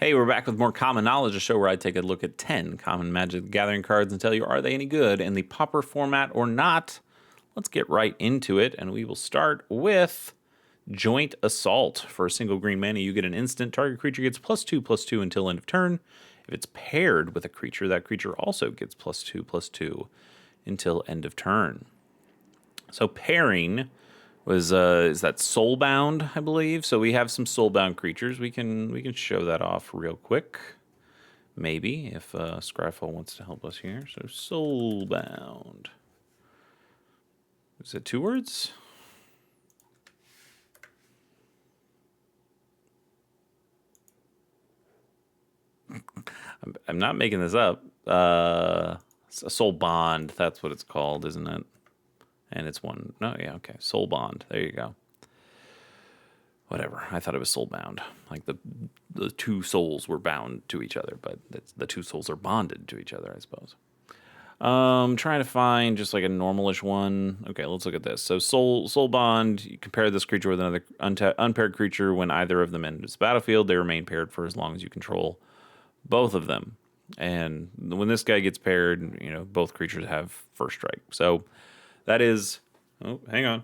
Hey, we're back with more Common Knowledge, a show where I take a look at 10 common Magic the Gathering cards and tell you, are they any good in the Pauper format or not? Let's get right into it, and we will start with Joint Assault. For a single green mana, you get an instant. Target creature gets +2/+2 until end of turn. If it's paired with a creature, that creature also gets +2/+2 until end of turn. So pairing was is that soulbound, I believe. So we have some soulbound creatures. We can show that off real quick. Maybe if Scryfall wants to help us here. So soulbound. Is it 2 words? I'm not making this up. It's a soul bond. That's what it's called, isn't it? And it's one. No, yeah, okay. Soul bond. There you go. Whatever. I thought it was soulbound. Like the two souls were bound to each other, but the two souls are bonded to each other, I suppose. Trying to find just like a normalish one. Okay, let's look at this. So soul bond. You compare this creature with another unpaired creature. When either of them enters the battlefield, they remain paired for as long as you control both of them. And when this guy gets paired, you know, both creatures have first strike. So that is. Oh, hang on.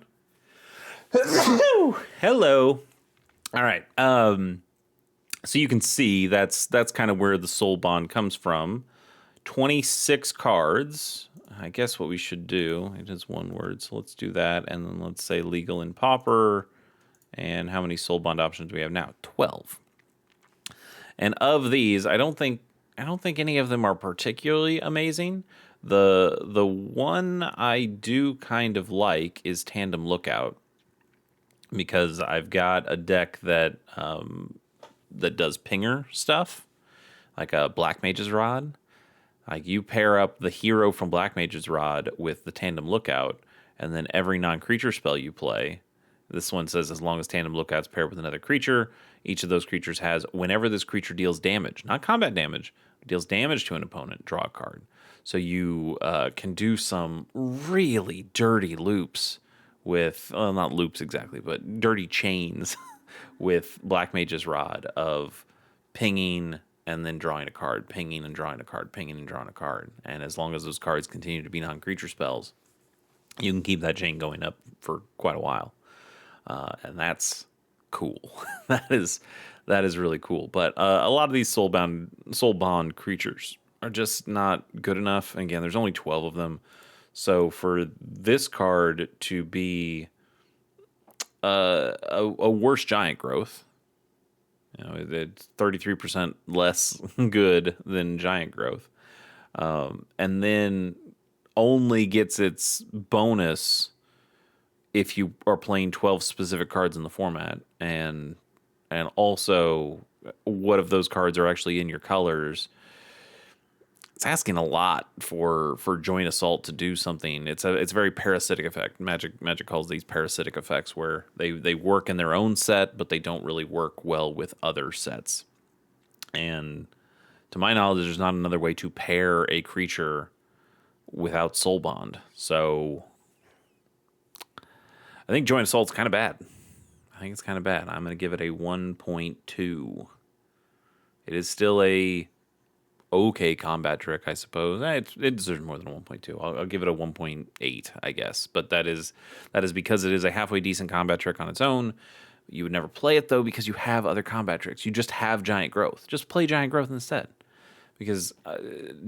Hello. All right. So you can see that's kind of where the soul bond comes from. 26 cards. I guess what we should do, it is one word, so let's do that. And then let's say legal in Pauper. And how many soul bond options do we have now? 12. And of these, I don't think any of them are particularly amazing. The one I do kind of like is Tandem Lookout, because I've got a deck that that does pinger stuff, like a Black Mage's Rod. Like you pair up the hero from Black Mage's Rod with the Tandem Lookout, and then every non-creature spell you play. This one says as long as Tandem Lookout's paired with another creature, each of those creatures has, whenever this creature deals damage, not combat damage, deals damage to an opponent, draw a card. So you can do some really dirty loops with, well, not loops exactly, but dirty chains with Black Mage's Rod of pinging and then drawing a card, pinging and drawing a card, pinging and drawing a card. And as long as those cards continue to be non-creature spells, you can keep that chain going up for quite a while. And that's cool. that is really cool. But a lot of these soul bond creatures are just not good enough. And again, there's only 12 of them. So for this card to be a worse giant growth, you know, it's 33% less good than giant growth, and then only gets its bonus if you are playing 12 specific cards in the format, and also what if those cards are actually in your colors. It's asking a lot for Joint Assault to do something. It's a very parasitic effect. Magic calls these parasitic effects, where they work in their own set, but they don't really work well with other sets. And to my knowledge, there's not another way to pair a creature without Soul Bond. So I think Joint Assault's kind of bad. I think it's kind of bad. I'm going to give it a 1.2. It is still a okay combat trick, I suppose. It deserves more than a 1.2. I'll give it a 1.8, I guess. But that is because it is a halfway decent combat trick on its own. You would never play it, though, because you have other combat tricks. You just have Giant Growth. Just play Giant Growth instead. Because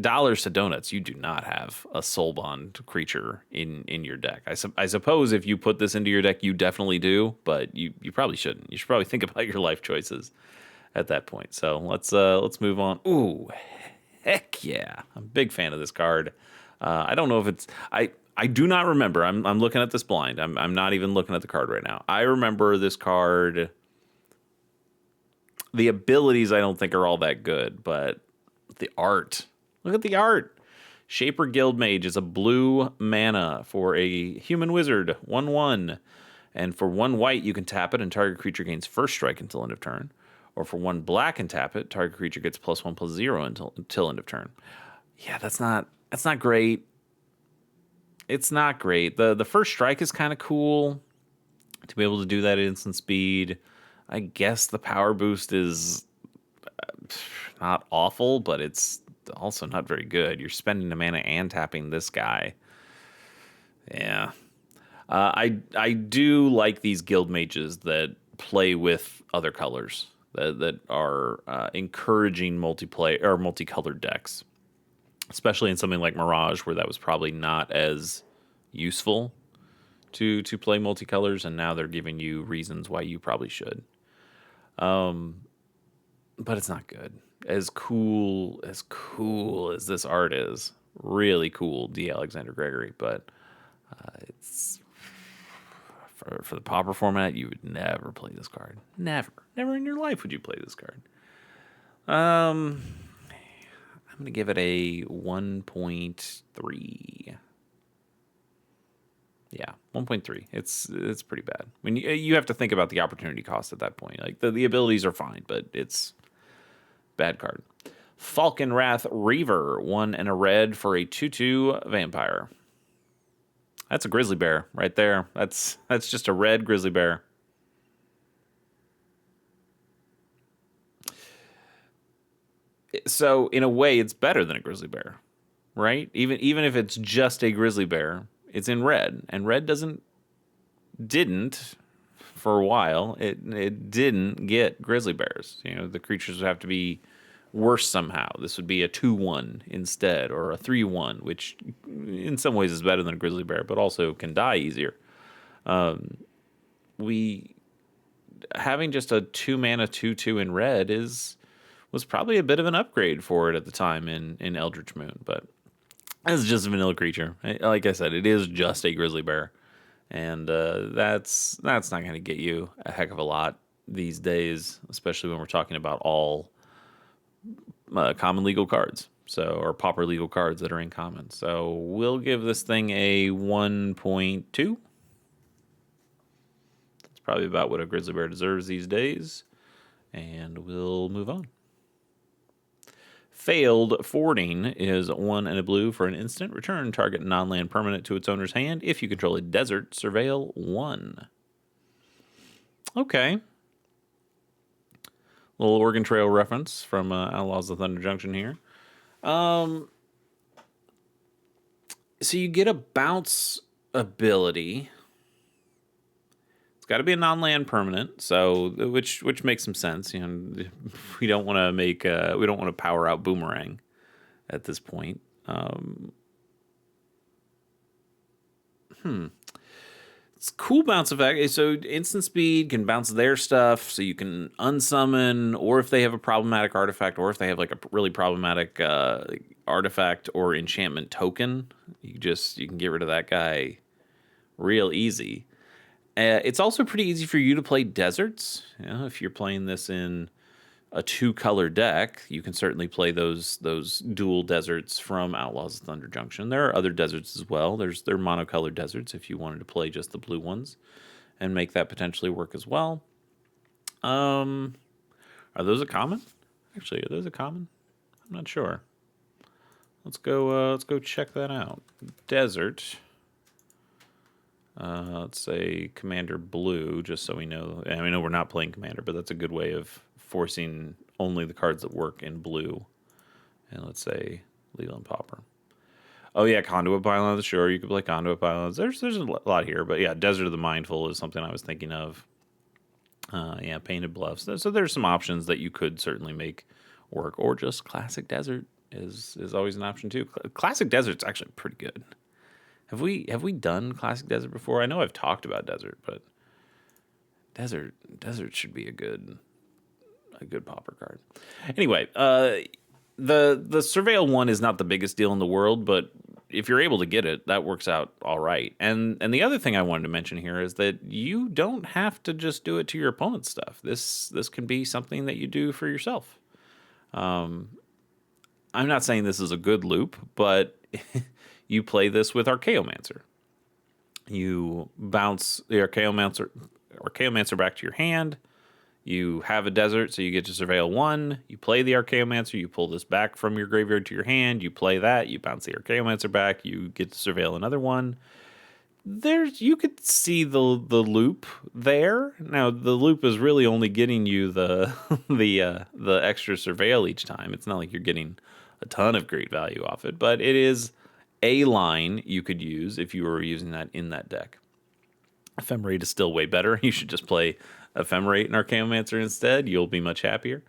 dollars to donuts, you do not have a Soul Bond creature in your deck. I suppose if you put this into your deck, you definitely do, but you probably shouldn't. You should probably think about your life choices at that point. So let's move on. Ooh, heck yeah! I'm a big fan of this card. I don't know if it's I do not remember. I'm looking at this blind. I'm not even looking at the card right now. I remember this card. The abilities I don't think are all that good, but the art. Look at the art. Shaper Guildmage is a blue mana for a human wizard, 1/1. And for 1 white, you can tap it and target creature gains first strike until end of turn. Or for 1 black and tap it, target creature gets +1/+0 until end of turn. Yeah, that's not great. It's not great. The first strike is kind of cool to be able to do that at instant speed. I guess the power boost is not awful, but it's also not very good. You're spending a mana and tapping this guy. Yeah. I do like these guild mages that play with other colors that are encouraging multiplayer or multicolored decks, especially in something like Mirage, where that was probably not as useful to play multicolors, and now they're giving you reasons why you probably should. But it's not good. As cool as this art is, really cool, D. Alexander Gregory, but it's for the Pauper format, you would never play this card. Never in your life would you play this card. I'm gonna give it a 1.3. Yeah, 1.3. It's pretty bad. I mean, you have to think about the opportunity cost at that point. Like the abilities are fine, but it's bad card. Falcon Wrath Reaver, 1 and a red for a 2/2 vampire. That's a grizzly bear right there. That's just a red grizzly bear. So in a way, it's better than a grizzly bear, right? Even if it's just a grizzly bear, it's in red, and red didn't for a while. It didn't get grizzly bears. You know, the creatures would have to be worse somehow. This would be a 2/1 instead, or a 3/1, which in some ways is better than a grizzly bear, but also can die easier. We having just a 2-mana 2/2 in red was probably a bit of an upgrade for it at the time in Eldritch Moon, but it's just a vanilla creature. Like I said, it is just a grizzly bear, and that's not going to get you a heck of a lot these days, especially when we're talking about all common legal cards, or Pauper legal cards that are in common. So we'll give this thing a 1.2. That's probably about what a grizzly bear deserves these days, and we'll move on. Failed Forwarding is 1 and a blue for an instant. Return target non-land permanent to its owner's hand. If you control a desert, surveil 1. Okay. Little Oregon Trail reference from Outlaws of Thunder Junction here. So you get a bounce ability. It's got to be a non-land permanent, so which makes some sense. You know, we don't want to power out Boomerang at this point. It's cool bounce effect. So instant speed can bounce their stuff, so you can unsummon, or if they have a problematic artifact, or if they have like a really problematic artifact or enchantment token, you can get rid of that guy real easy. It's also pretty easy for you to play deserts. You know, if you're playing this in a 2-color deck, you can certainly play those dual deserts from Outlaws of Thunder Junction. There are other deserts as well. There are monocolored deserts if you wanted to play just the blue ones and make that potentially work as well. Are those a common? Actually, are those a common? I'm not sure. Let's go check that out. Desert. Let's say Commander Blue, just so we know. And I know we're not playing Commander, but that's a good way of forcing only the cards that work in blue. And let's say Leland Pauper. Oh yeah, Conduit Pylons. Sure, you could play Conduit Pylons. There's a lot here, but yeah, Desert of the Mindful is something I was thinking of. Yeah, Painted Bluffs. So there's some options that you could certainly make work, or just Classic Desert is always an option too. Classic Desert's actually pretty good. Have we done Classic Desert before? I know I've talked about Desert, but Desert should be a good Pauper card. Anyway, the Surveil 1 is not the biggest deal in the world, but if you're able to get it, that works out all right. And the other thing I wanted to mention here is that you don't have to just do it to your opponent's stuff. This can be something that you do for yourself. I'm not saying this is a good loop, but you play this with Archaeomancer. You bounce the Archaeomancer back to your hand. You have a desert, so you get to Surveil 1. You play the Archaeomancer. You pull this back from your graveyard to your hand. You play that. You bounce the Archaeomancer back. You get to Surveil another one. You could see the loop there. Now the loop is really only getting you the the extra surveil each time. It's not like you're getting a ton of great value off it, but it is a line you could use if you were using that in that deck. Ephemerate is still way better. You should just play Ephemerate and Archaeomancer instead. You'll be much happier.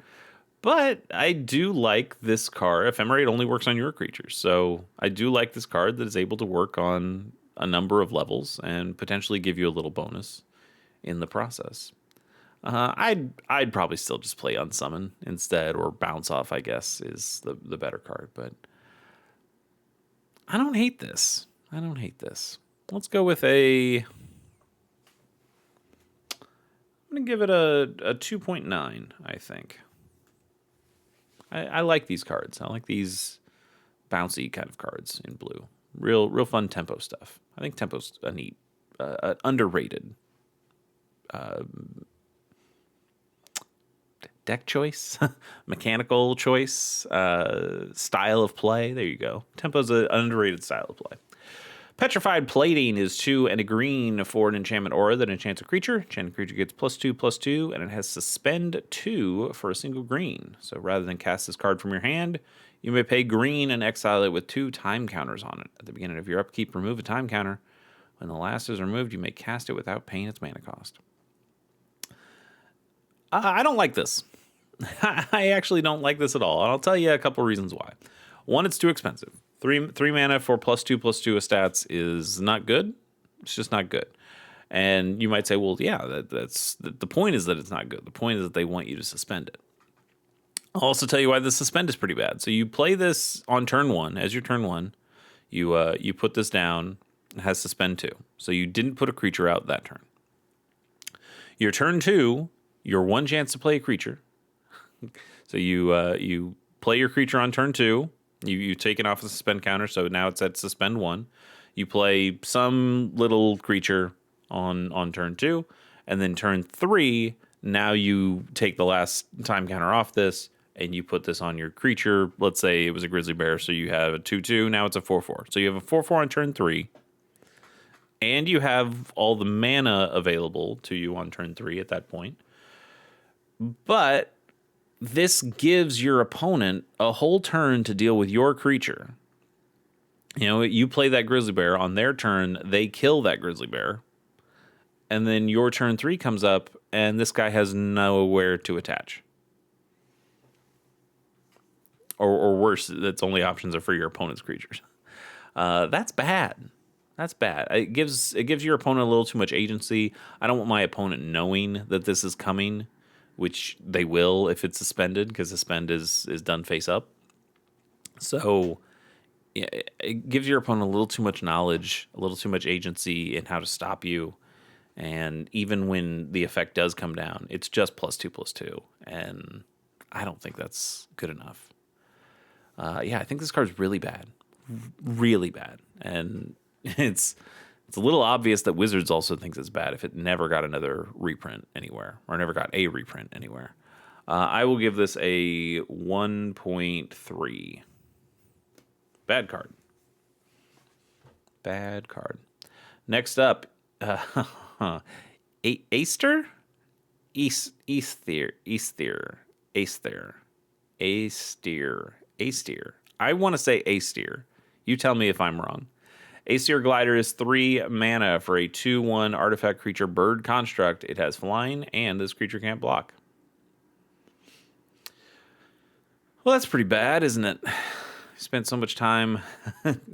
But I do like this card. Ephemerate only works on your creatures, so I do like this card that is able to work on a number of levels and potentially give you a little bonus in the process. I'd probably still just play Unsummon instead, or Bounce Off, I guess, is the better card. But I don't hate this. I don't hate this. Let's go with I'm going to give it a 2.9, I think. I like these cards. I like these bouncy kind of cards in blue. Real fun tempo stuff. I think tempo's a neat, underrated deck choice, mechanical choice, style of play. There you go. Tempo's an underrated style of play. Petrified Plating is 2 and a green for an enchantment aura that enchants a creature. Enchanted creature gets +2/+2, and it has Suspend 2 for a single green. So rather than cast this card from your hand, you may pay green and exile it with 2 time counters on it. At the beginning of your upkeep, remove a time counter. When the last is removed, you may cast it without paying its mana cost. I don't like this. I actually don't like this at all, and I'll tell you a couple reasons why. One, it's too expensive. Three mana for +2/+2 stats is not good. It's just not good. And you might say, well, yeah, that's the point is that it's not good. The point is that they want you to suspend it. I'll also tell you why the suspend is pretty bad. So you play this on turn 1 as your turn 1. You put this down. It has Suspend 2. So you didn't put a creature out that turn. Your turn 2, your one chance to play a creature. So you play your creature on turn 2. You take it off the suspend counter, so now it's at Suspend 1. You play some little creature on turn 2, and then turn 3, now you take the last time counter off this, and you put this on your creature. Let's say it was a grizzly bear, so you have a 2/2, now it's a 4/4. So you have a 4/4 on turn 3, and you have all the mana available to you on turn 3 at that point. But this gives your opponent a whole turn to deal with your creature. You know, you play that grizzly bear. On their turn, they kill that grizzly bear. And then your turn 3 comes up, and this guy has nowhere to attach. Or worse, its only options are for your opponent's creatures. That's bad. That's bad. It gives your opponent a little too much agency. I don't want my opponent knowing that this is coming, which they will if it's suspended, because suspend is done face up. So yeah, it gives your opponent a little too much knowledge, a little too much agency in how to stop you. And even when the effect does come down, it's just +2/+2. And I don't think that's good enough. I think this card's really bad. Really bad. And it's a little obvious that Wizards also thinks it's bad if it never got another reprint anywhere, or never got a reprint anywhere. I will give this a 1.3. Bad card. Bad card. Next up, Aether? Aestir. I want to say Aestir. You tell me if I'm wrong. Aesir Glider is 3 mana for a 2/1 artifact creature bird construct. It has flying, and this creature can't block. Well, that's pretty bad, isn't it? Spent so much time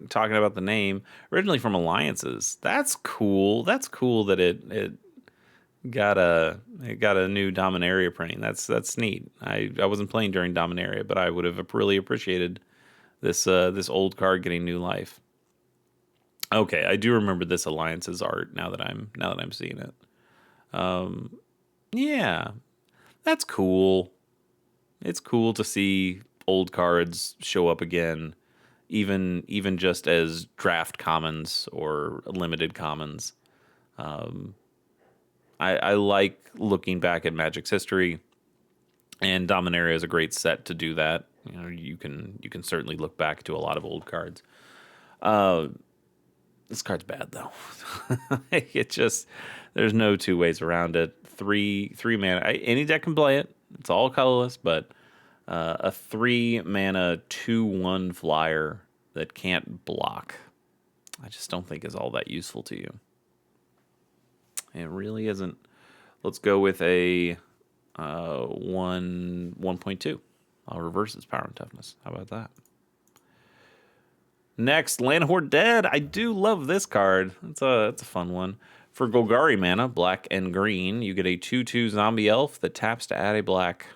talking about the name. Originally from Alliances. That's cool. That's cool that it got a new Dominaria printing. That's neat. I wasn't playing during Dominaria, but I would have really appreciated this old card getting new life. Okay, I do remember this Alliance's art now that I'm seeing it. Yeah, that's cool. It's cool to see old cards show up again, even just as draft commons or limited commons. I like looking back at Magic's history, and Dominaria is a great set to do that. You know, you can certainly look back to a lot of old cards. This card's bad though. It just there's no two ways around it. Three mana. Any deck can play it. It's all colorless, but a 3-mana 2/1 flyer that can't block, I just don't think is all that useful to you. It really isn't. Let's go with a 1.2. I'll reverse its power and toughness. How about that? Next, Land Horde Dead. I do love this card. It's a fun one. For Golgari mana, black and green, you get a 2/2 zombie elf that taps to add a black.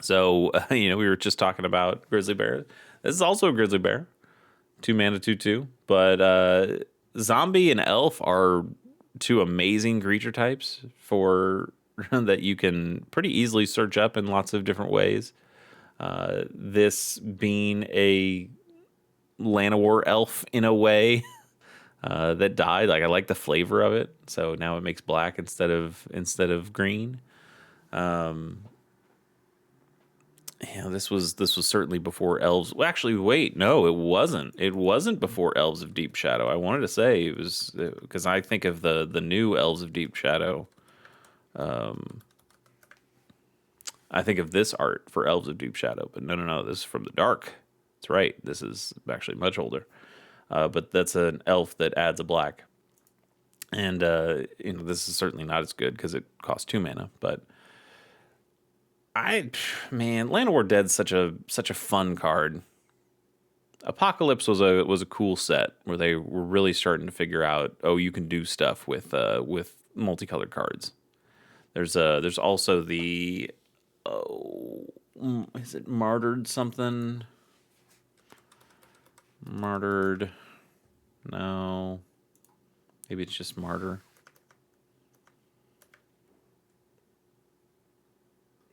So, we were just talking about Grizzly Bear. This is also a Grizzly Bear. 2 mana, 2/2. But zombie and elf are two amazing creature types for that you can pretty easily search up in lots of different ways. This being a Llanowar elf in a way that died. Like I like the flavor of it, so now it makes black instead of green. This was certainly before Elves. Well, actually, wait, no, it wasn't. It wasn't before Elves of Deep Shadow. I wanted to say it was because I think of the new Elves of Deep Shadow. I think of this art for Elves of Deep Shadow, but no, this is from the Dark. That's right. This is actually much older, but that's an elf that adds a black, and this is certainly not as good because it costs 2 mana. But Land of War Dead's such a fun card. Apocalypse was a cool set where they were really starting to figure out, you can do stuff with multicolored cards. There's also the is it Martyred something? Martyred. No. Maybe it's just Martyr.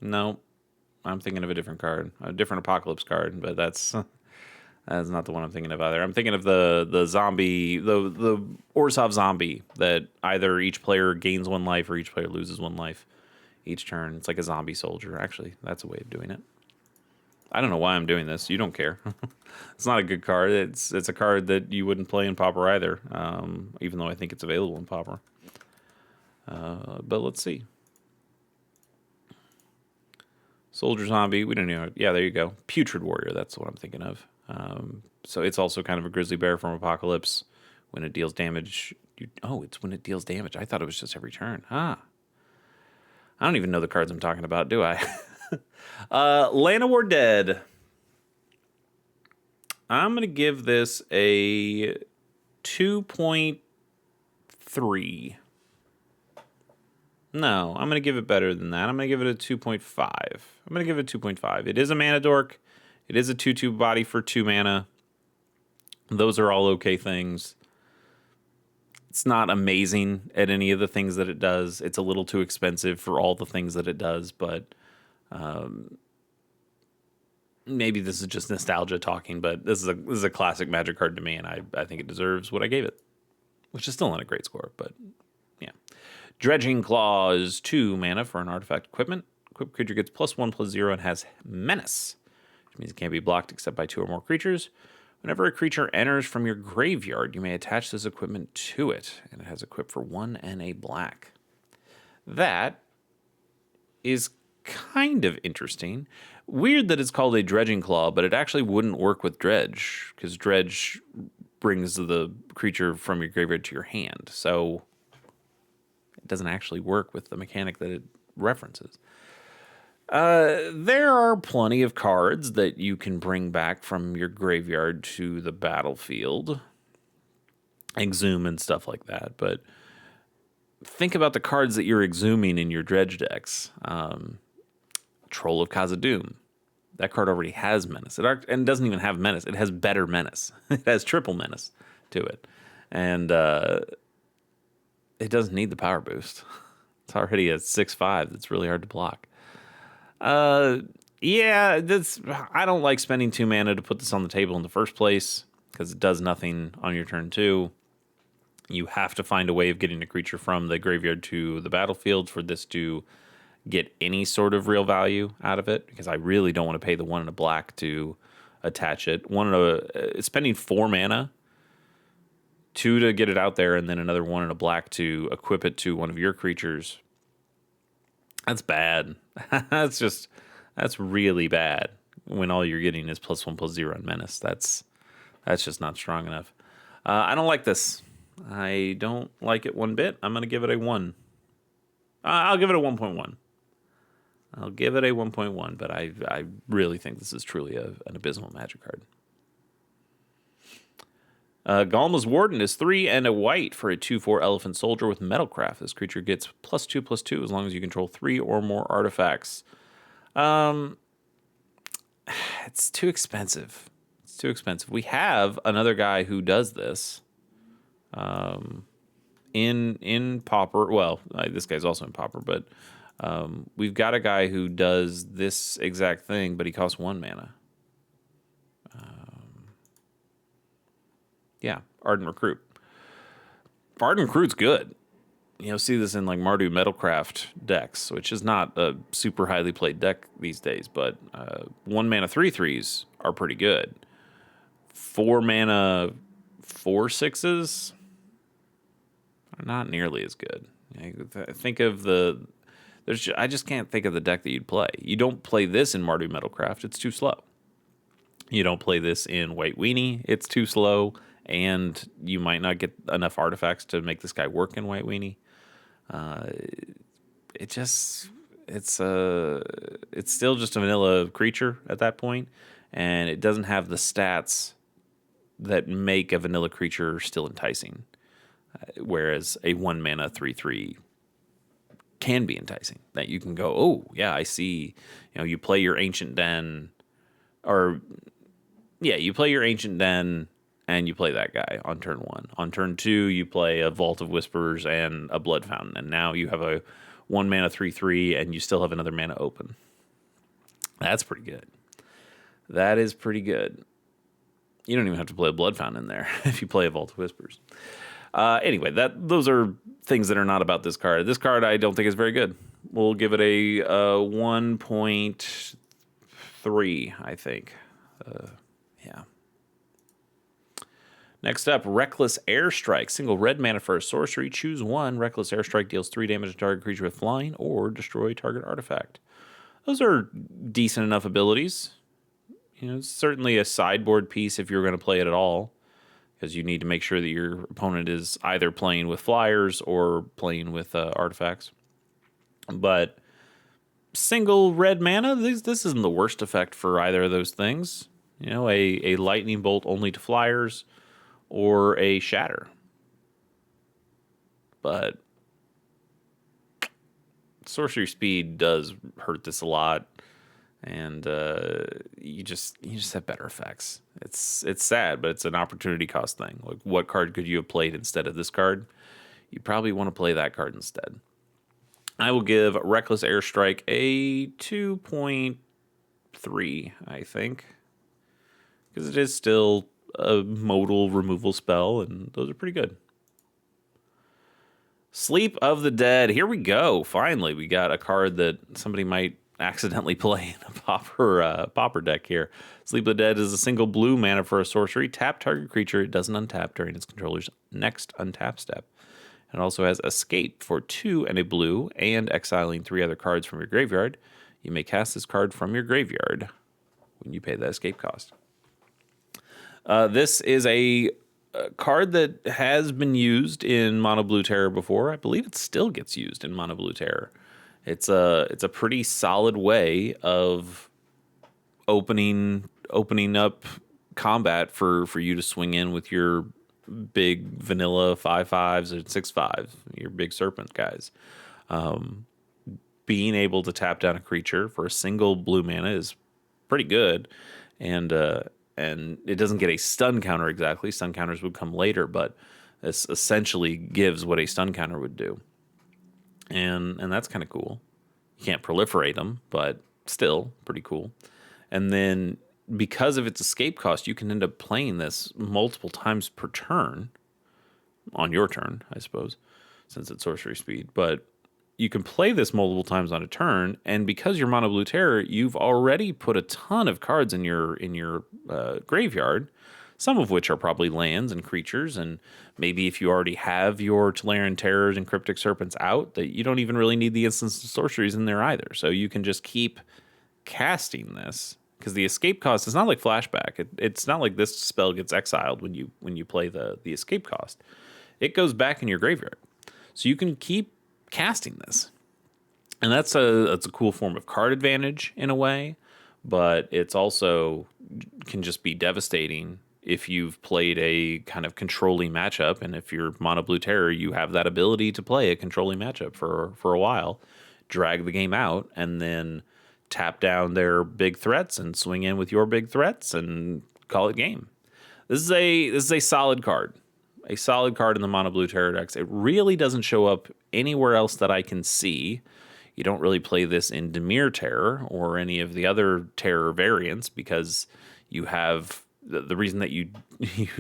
No. I'm thinking of a different card. A different Apocalypse card, but that's not the one I'm thinking of either. I'm thinking of the zombie, the Orzhov zombie that either each player gains 1 life or each player loses 1 life each turn. It's like a zombie soldier. Actually, that's a way of doing it. I don't know why I'm doing this. You don't care. It's not a good card. It's a card that you wouldn't play in Pauper either, even though I think it's available in Pauper. But let's see. Soldier Zombie. We don't know. Yeah, there you go. Putrid Warrior. That's what I'm thinking of. So it's also kind of a Grizzly Bear from Apocalypse. When it deals damage. It's when it deals damage. I thought it was just every turn. I don't even know the cards I'm talking about, do I? Llanowar Dead. I'm going to give this a 2.3. No, I'm going to give it better than that. I'm going to give it a 2.5. I'm going to give it a 2.5. It is a mana dork. It is a 2/2 body for 2 mana. Those are all okay things. It's not amazing at any of the things that it does. It's a little too expensive for all the things that it does, but maybe this is just nostalgia talking, but this is a classic Magic card to me, and I think it deserves what I gave it, which is still not a great score, but yeah. Dredging Claws, 2 mana for an artifact equipment. Equipped creature gets +1/+0 and has Menace, which means it can't be blocked except by 2 or more creatures. Whenever a creature enters from your graveyard, you may attach this equipment to it, and it has equipped for 1 and a black. That is kind of interesting. Weird that it's called a Dredging Claw, but it actually wouldn't work with Dredge, because Dredge brings the creature from your graveyard to your hand, so it doesn't actually work with the mechanic that it references. There are plenty of cards that you can bring back from your graveyard to the battlefield, exhume and stuff like that, but think about the cards that you're exhuming in your Dredge decks. Troll of Khazad-dûm. That card already has Menace. And doesn't even have Menace. It has better Menace. It has triple Menace to it. And it doesn't need the power boost. It's already a 6/5 that's really hard to block. I don't like spending 2 mana to put this on the table in the first place, because it does nothing on your turn 2. You have to find a way of getting a creature from the graveyard to the battlefield for this to get any sort of real value out of it, because I really don't want to pay the 1 and a black to attach it. Spending 4 mana 2 to get it out there, and then another 1 and a black to equip it to one of your creatures. That's bad. That's really bad when all you're getting is +1/+0 and menace. That's just not strong enough. I don't like this. I don't like it one bit. I'm going to give it a 1. I'll give it a 1.1. I'll give it a 1.1, but I really think this is truly an abysmal Magic card. Galma's Warden is 3 and a white for a 2/4 Elephant Soldier with Metalcraft. This creature gets +2/+2 as long as you control 3 or more artifacts. It's too expensive. It's too expensive. We have another guy who does this. In Pauper. Well, this guy's also in Pauper, but we've got a guy who does this exact thing, but he costs 1 mana. Yeah, Ardent Recruit. Ardent Recruit's good. See this in like Mardu Metalcraft decks, which is not a super highly played deck these days, but 1 mana 3/3s are pretty good. 4 mana 4/6s are not nearly as good. Think of I just can't think of the deck that you'd play. You don't play this in Mardu Metalcraft, it's too slow. You don't play this in White Weenie, it's too slow, and you might not get enough artifacts to make this guy work in White Weenie. It's still just a vanilla creature at that point, and it doesn't have the stats that make a vanilla creature still enticing. Whereas a 1 mana 3/3 can be enticing. That you can go, oh yeah, I see. You play your Ancient Den, you play your Ancient Den, and you play that guy on turn 1. On turn 2, you play a Vault of Whispers and a Blood Fountain, and now you have a 1 mana 3/3, and you still have another mana open. That's pretty good. That is pretty good. You don't even have to play a Blood Fountain in there if you play a Vault of Whispers. Anyway, those are things that are not about this card. This card I don't think is very good. We'll give it a 1.3, I think. Yeah. Next up, Reckless Airstrike. Single red mana for a sorcery. Choose 1. Reckless Airstrike deals 3 damage to target creature with flying or destroy target artifact. Those are decent enough abilities. It's certainly a sideboard piece if you're going to play it at all, because you need to make sure that your opponent is either playing with flyers or playing with artifacts. But single red mana, this isn't the worst effect for either of those things. A lightning bolt only to flyers, or a shatter. But sorcery speed does hurt this a lot, and you just have better effects. It's sad, but it's an opportunity cost thing. Like, what card could you have played instead of this card? You probably want to play that card instead. I will give Reckless Airstrike a 2.3, I think, because it is still a modal removal spell, and those are pretty good. Sleep of the Dead. Here we go. Finally, we got a card that somebody might accidentally play in a Pauper deck here. Sleep of the Dead is a single blue mana for a sorcery. Tap target creature. It doesn't untap during its controller's next untap step. It also has Escape for 2 and a blue, and exiling 3 other cards from your graveyard. You may cast this card from your graveyard when you pay the escape cost. This is a card that has been used in Mono Blue Terror before. I believe it still gets used in Mono Blue Terror. It's a pretty solid way of opening up combat for you to swing in with your big vanilla 5/5s and 6/5s, your big serpent guys. Being able to tap down a creature for a single blue mana is pretty good, and it doesn't get a stun counter exactly. Stun counters would come later, but this essentially gives what a stun counter would do, and that's kind of cool. You can't proliferate them, but still pretty cool. And then, because of its escape cost, you can end up playing this multiple times per turn, on your turn, I suppose, since it's sorcery speed. But you can play this multiple times on a turn, and because you're Mono Blue Terror, you've already put a ton of cards in your graveyard. some of which are probably lands and creatures, and maybe if you already have your Tolarian Terrors and Cryptic Serpents out, that you don't even really need the instants and sorceries in there either. So you can just keep casting this, because the escape cost is not like flashback. It's not like this spell gets exiled when you play the escape cost. It goes back in your graveyard, so you can keep casting this, and that's a cool form of card advantage in a way. But it's also can just be devastating if you've played a kind of controlling matchup, and if you're mono blue terror, you have that ability to play a controlling matchup for a while, drag the game out, and then tap down their big threats and swing in with your big threats and call it game. This is a solid card. A solid card in the mono blue terror decks. It really doesn't show up anywhere else that I can see. You don't really play this in Dimir Terror or any of the other terror variants, because you have the reason that you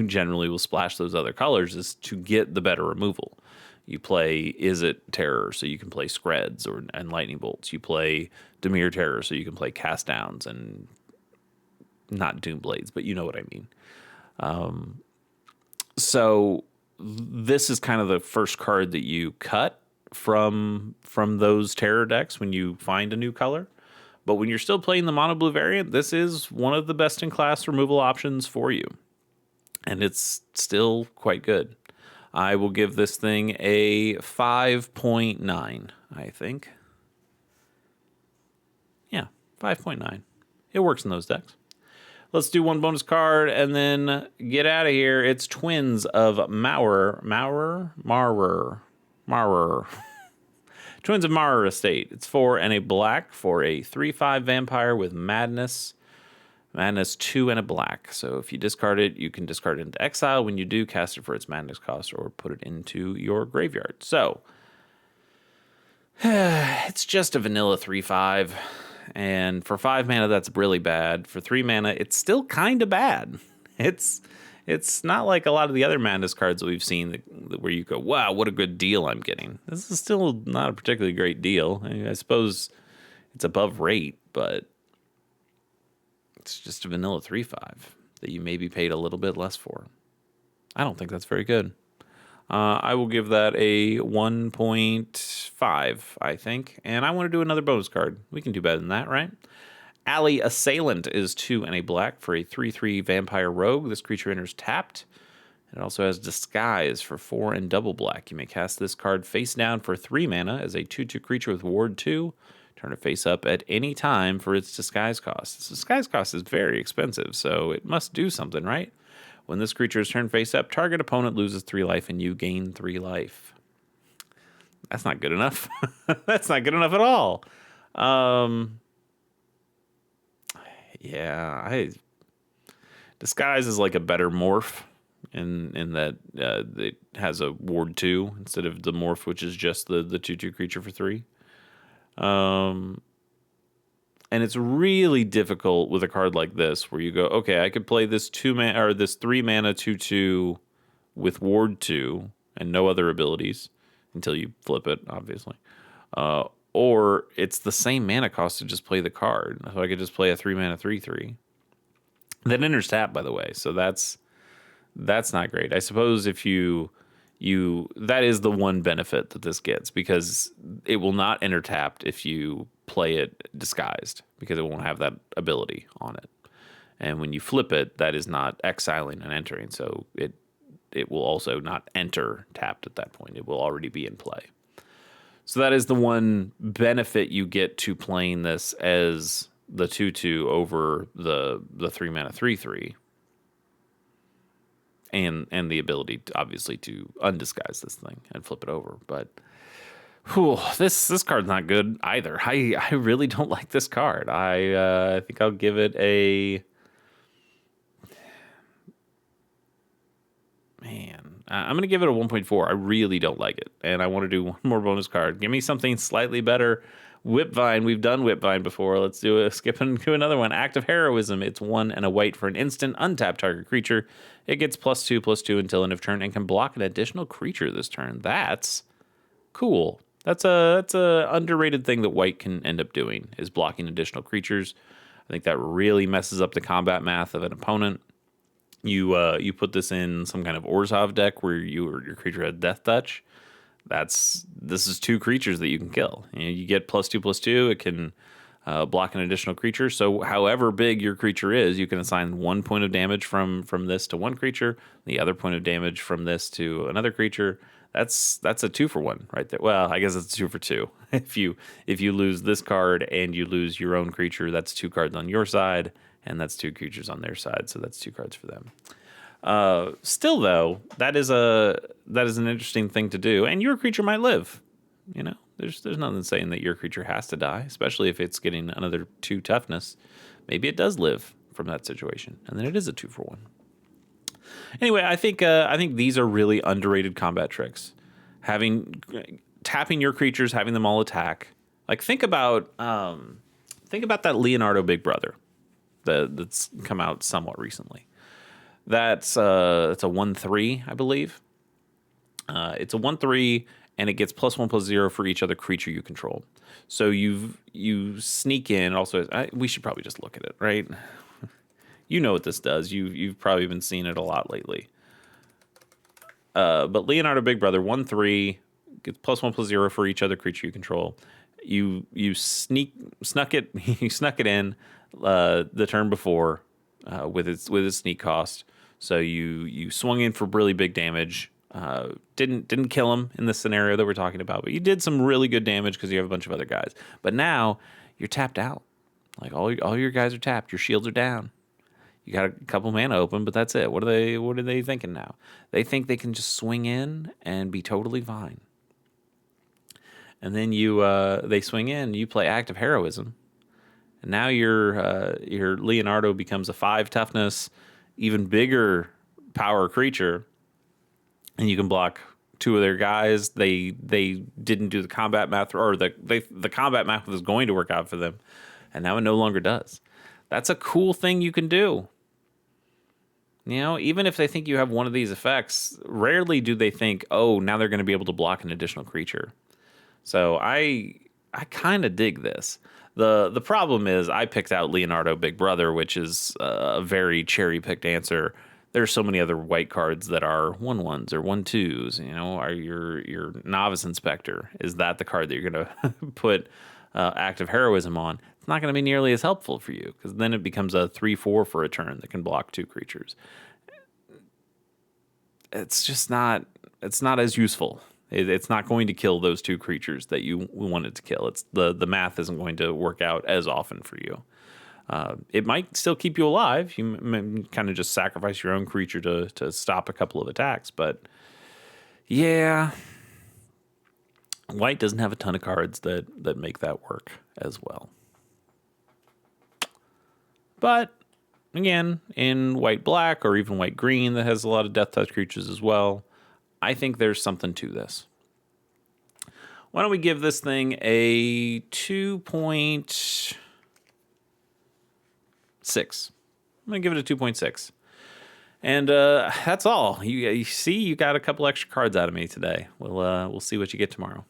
generally will splash those other colors is to get the better removal. You play Is It Terror, so you can play Screds and Lightning Bolts. You play Dimir Terror, so you can play Cast Downs and not Doom Blades, but you know what I mean. So this is kind of the first card that you cut from those terror decks when you find a new color. But when you're still playing the mono blue variant, this is one of the best in class removal options for you. And it's still quite good. I will give this thing a 5.9, I think. Yeah, 5.9. It works in those decks. Let's do one bonus card and then get out of here. It's Twins of Maurer. Twins of Maurer Estate. It's 4 and a black for a 3/5 vampire with Madness. Madness 2 and a black. So if you discard it, you can discard it into exile. When you do, cast it for its madness cost or put it into your graveyard. So it's just a vanilla 3/5. And for 5 mana, that's really bad. For 3 mana, it's still kind of bad. It's not like a lot of the other madness cards that we've seen where you go, wow, what a good deal I'm getting. This is still not a particularly great deal. I suppose it's above rate, but it's just a vanilla 3/5 that you maybe paid a little bit less for. I don't think that's very good. I will give that a 1.5, I think. And I want to do another bonus card. We can do better than that, right? Alley Assailant is 2 and a black for a 3/3 vampire rogue. This creature enters tapped. It also has Disguise for 4 and double black. You may cast this card face down for 3 mana as a 2/2 creature with Ward 2. Turn it face up at any time for its Disguise cost. This Disguise cost is very expensive, so it must do something, right? When this creature is turned face up, target opponent loses 3 life and you gain 3 life. That's not good enough. That's not good enough at all. Disguise is like a better morph in that it has a Ward 2 instead of the morph, which is just the 2/2 creature for 3. And it's really difficult with a card like this, where you go, okay, I could play this 2 mana or this 3 mana 2/2 with Ward 2 and no other abilities until you flip it, obviously. Or it's the same mana cost to just play the card. So I could just play a 3 mana 3/3. That enters tap, by the way. So that's not great. I suppose if you that is the one benefit that this gets, because it will not enter tapped if you play it disguised, because it won't have that ability on it. And when you flip it, that is not exiling and entering, so it will also not enter tapped at that point. It will already be in play. So that is the one benefit you get to playing this as the 2/2 over the 3 mana 3/3. And the ability to, obviously, to undisguise this thing and flip it over. But this card's not good either. I really don't like this card. I think I'll give it a... I'm going to give it a 1.4. I really don't like it. And I want to do one more bonus card. Give me something slightly better. Whipvine. We've done Whipvine before. Let's skip and do another one. Act of Heroism. It's 1 and a white for an instant. Untap target creature. It gets +2/+2 until end of turn and can block an additional creature this turn. That's cool. That's a underrated thing that white can end up doing, is blocking additional creatures. I think that really messes up the combat math of an opponent. You put this in some kind of Orzhov deck where your creature had Death Touch. This is 2 creatures that you can kill. You get +2/+2. It can block an additional creature. So however big your creature is, you can assign 1 point of damage from this to one creature, the other point of damage from this to another creature. That's a 2-for-1 right there. Well, I guess it's 2-for-2. If you lose this card and you lose your own creature, that's 2 cards on your side, and that's 2 creatures on their side. So that's 2 cards for them. Still though, that is an interesting thing to do, and your creature might live. There's nothing saying that your creature has to die, especially if it's getting another 2 toughness. Maybe it does live from that situation, and then it is a 2-for-1. Anyway, I think these are really underrated combat tricks. Tapping your creatures, having them all attack. Like think about that Leonardo Big Brother that's come out somewhat recently. That's a 1/3, I believe. It's a 1/3, and it gets +1/+0 for each other creature you control. So you sneak in. Also, we should probably just look at it, right? You know what this does. You've probably been seeing it a lot lately. But Leonardo Big Brother 1/3 gets +1/+0 for each other creature you control. You snuck it in the turn before with its sneak cost. So you swung in for really big damage. Didn't kill him in the scenario that we're talking about, but you did some really good damage because you have a bunch of other guys. But now you're tapped out. Like all your guys are tapped. Your shields are down. You got a couple mana open, but that's it. What are they thinking now? They think they can just swing in and be totally fine. And then they swing in. You play Act of Heroism, and now your Leonardo becomes a 5 toughness, even bigger power creature. And you can block 2 of their guys. They didn't do the combat math, or the combat math was going to work out for them, and now it no longer does. That's a cool thing you can do. Even if they think you have one of these effects, rarely do they think, oh, now they're going to be able to block an additional creature. So I kind of dig this. The problem is I picked out Leonardo Big Brother, which is a very cherry-picked answer. There's so many other white cards that are 1/1s or 1/2s. Are your Novice Inspector? Is that the card that you're going to put Act of Heroism on? It's not going to be nearly as helpful for you, because then it becomes a 3/4 for a turn that can block 2 creatures. It's just not. It's not as useful. It's not going to kill those 2 creatures that you wanted to kill. It's the math isn't going to work out as often for you. It might still keep you alive. You kind of just sacrifice your own creature to stop a couple of attacks. But yeah, white doesn't have a ton of cards that make that work as well. But again, in white-black or even white-green that has a lot of Death Touch creatures as well, I think there's something to this. Why don't we give this thing a 2.6? I'm going to give it a 2.6. And that's all. You see, you got a couple extra cards out of me today. We'll see what you get tomorrow.